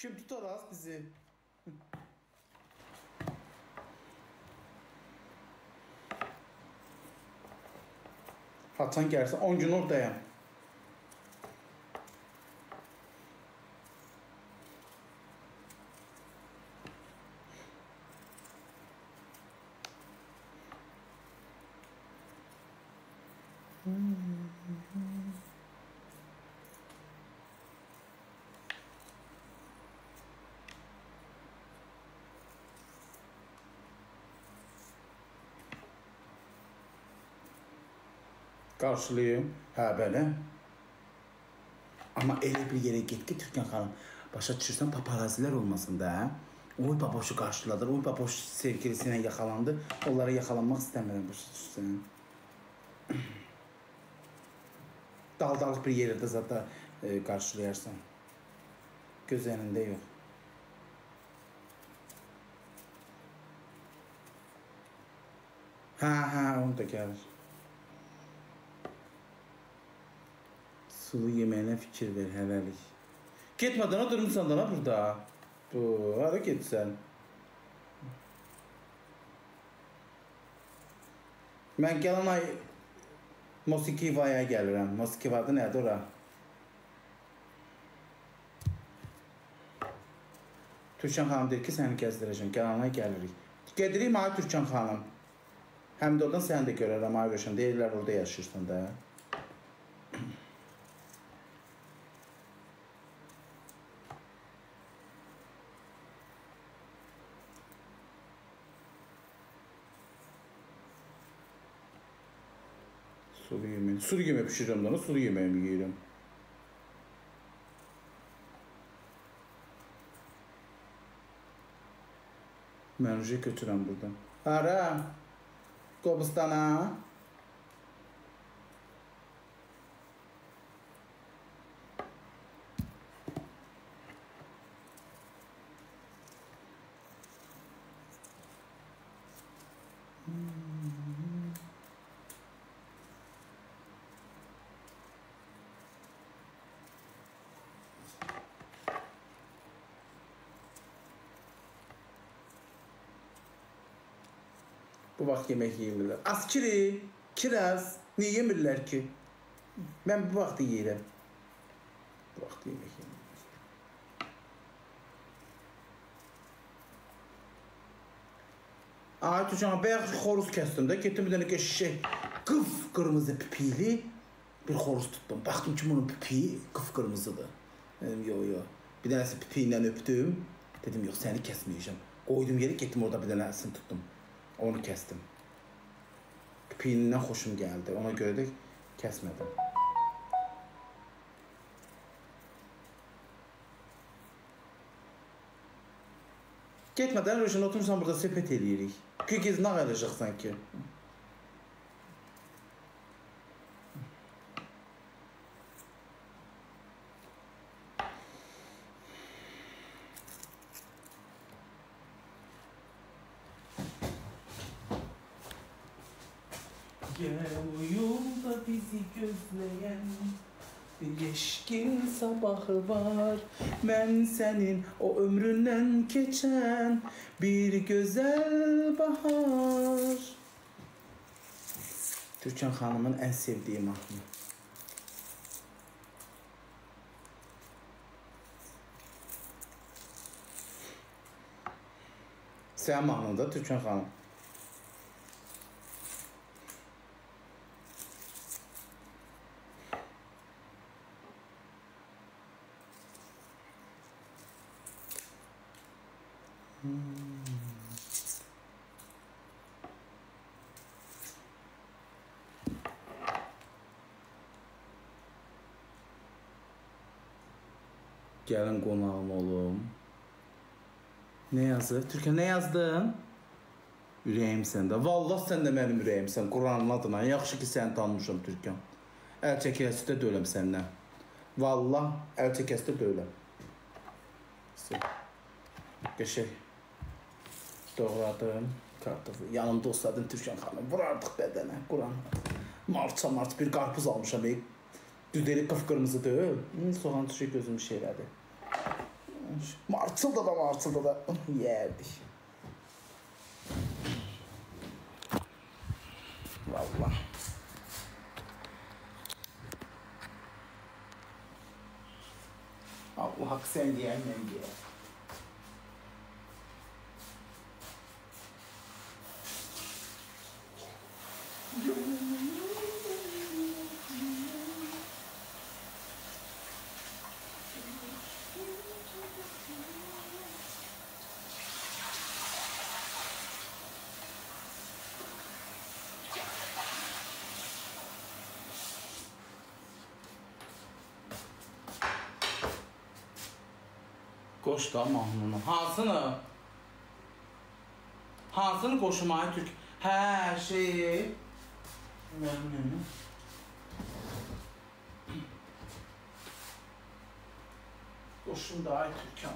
Kim tutar az bizi? Haçan gəlsin, 10 gün oradayım. Qarşılayım. Hə, bəli. Amma elə bir yerə get ki, Türkan xanım, başa düşürsən, paparazilər olmasın da. Oy baboşu qarşıladır, oy baboş sevgilisiyle yaxalandı. Onlara yaxalanmaq istəmirəm, başa düşürsən. Daldalıq bir yerdə zaten qarşılayarsan. Göz önündə yox. Hə, onu da gəlir. Sulu yeməyinə fikir ver, hələlik. Getmədən durmuşsan da burada. Hara getsən? Mən gələn ay Moskivaya gəlirəm. Moskivada nədir ora? Türkan xanım deyir ki, səni gəzdirəcəm. Gələn ay gəlirik. Gedirik mənə Türkan xanım. Həm də oradan səni də görərəm, ay Röşən. Deyirlər, orada yaşayırsan da. Sulu yemeği. Sulu yemeği pişireceğim da sulu yemeğimi yiyeceğim. Ben ruja götürəm buradan. Hara? Qobustana. Bu vaxt yemək yeyirlər. Askiri, kiraz, niyə yemirlər ki? Mən bu vaxt yeyirəm. Bu vaxt yemək yeyirlər. Ay Türkan, bayaq xoruz kəsdim də, getdim bir dənə qəşişək, qıf-qırmızı pipili bir xoruz tutdum. Baxdım ki, bunun pipiyi qıf-qırmızıdır. Dedim, yox. Bir dənəsi pipiyi ilə öpdüm. Dedim, yox, səni kəsməyəcəm. Qoydum yeri, getdim orada bir dənəsini tutdum. Onu kəsdim. Pipiyindən xoşum gəldi. Ona görə də kəsmədim. Getmədən Röşən oturursan burada söhbət eləyirik. Küküz nə qalacaqsan ki? Gel uyumda bizi gözleyen bir yeşkin sabahı var. Ben senin o ömründen geçen bir güzel bahar. Türkan Hanım'ın en sevdiği mahnı. Sen mahnında Türkan Hanım. Gəlin qonağım olum. Ne yazır? Türkan ne yazdın? Ürəyim səndə. Vallahi sən də mənim ürəyimsən. Quranın adına. Yaxşı ki səni tanımışam Türkan. Əl çəkəsi də döləm səndən. Vallahi əl çəkəsi də döləm. Qəşək. Doğradım. Kartofu. Yanımda olsaydın Türkan xanım. Vurardıq bədənə. Quran. Marça bir qarpız almışam. Düdeli qıpqırmızı deyil. Soğan tuşu gözüm şeylədi. Martılda da yerdik. Vallahi. Allah hak sen diyen ben diye. Qoş da mahnını. Hansını qoşum ay Türk? Hə, şey. Qoşum da ay Türkan.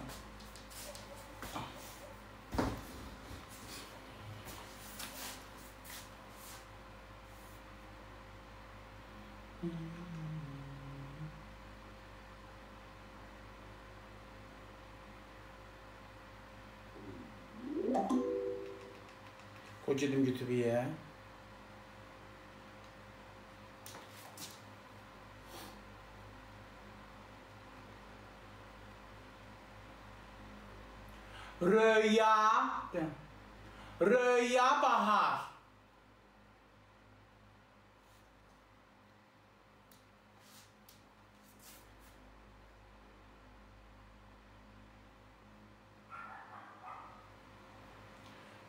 Kocadım YouTube'ya. Rüya bahar.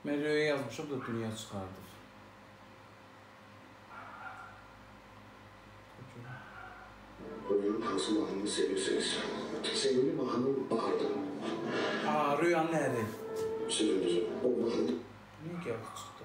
Ben rüya yazmışım da dünya çıkardı. Rüyanın Kasım Ağa'nı seviyorsunuz. Sevgili Ağa'nın Bahar'da. Aa, rüyanın nerede? Sözünüzü. O Bahar'da. Niye geldi çıktı?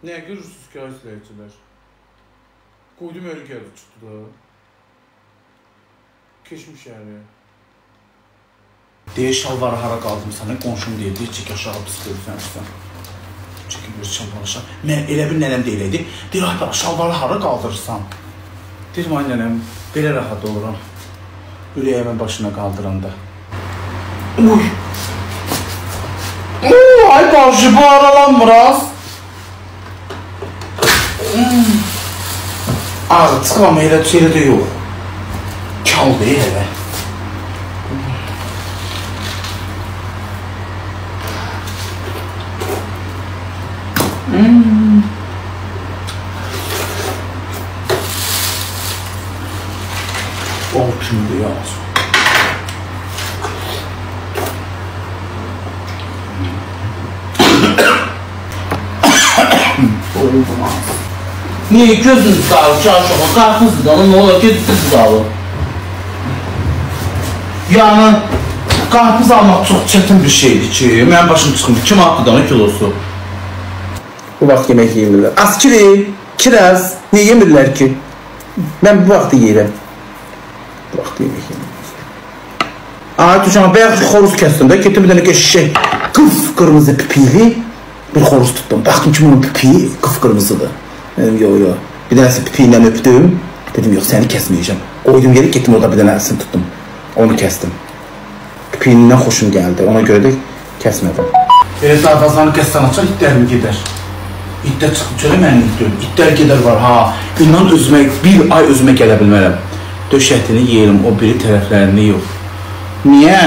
Ne görürsünüz ki izleyiciler? Koydum öyle geldi çıktı da. Keşmiş yani. Diye şalvarı hara qaldım sana, qonşum deyil, deyir çək aşağı pısqırırsan üstən. Çəkil bir şalvarı aşağı. Mən elə bir nənəm deyiləydi. Deyir, ay şalvarı hara qaldırırsan? Deyirəm, ay nənəm, belə rahat oluram. Ürəyəmin başına qaldıranda. Uy! Ay başı bu aralanmır az. Artıq ama elə də yox. Kal deyil elə. O kimdir ya? Olmaz. Niye gözünüz sağlık çarşıma karpuz dalı ne olur ki siz dalı? Yani karpuz almak çok çetin bir şeydi ki. Ben başım çıkmış. Kim attı dana kilosu? Bu vaxt yemek yemirlər. Askiri, kiraz, niye yemirlər ki? Ben bu vaxtı yeyirəm. Bu vaxtı yemek yemirlər. Ay tuşama bayaq xoruz kəsdim də, getdim bir dənə şişək qıpqırmızı pipili bir xoruz tutdum. Baxdım ki bunun pipiyi qıpqırmızıdır. Yo. Bir dənəsi pipiyle öpdüm. Dedim yox səni kəsməyəcəm. Qoydum yeri getdim orada bir dənəsini tutdum. Onu kəsdim. Pipiyindən xoşum gəldi. Ona görə də kəsmədim. Elə sarfazanı kəssən açar itlərim gedər. İtlər çıxıb çölə mənim itlərim. İtlər gedər var ha. İnan özümə bir ay özümə gələ bilmərəm. Döşətini yeyirim o biri tərəflərini yox. Niyə?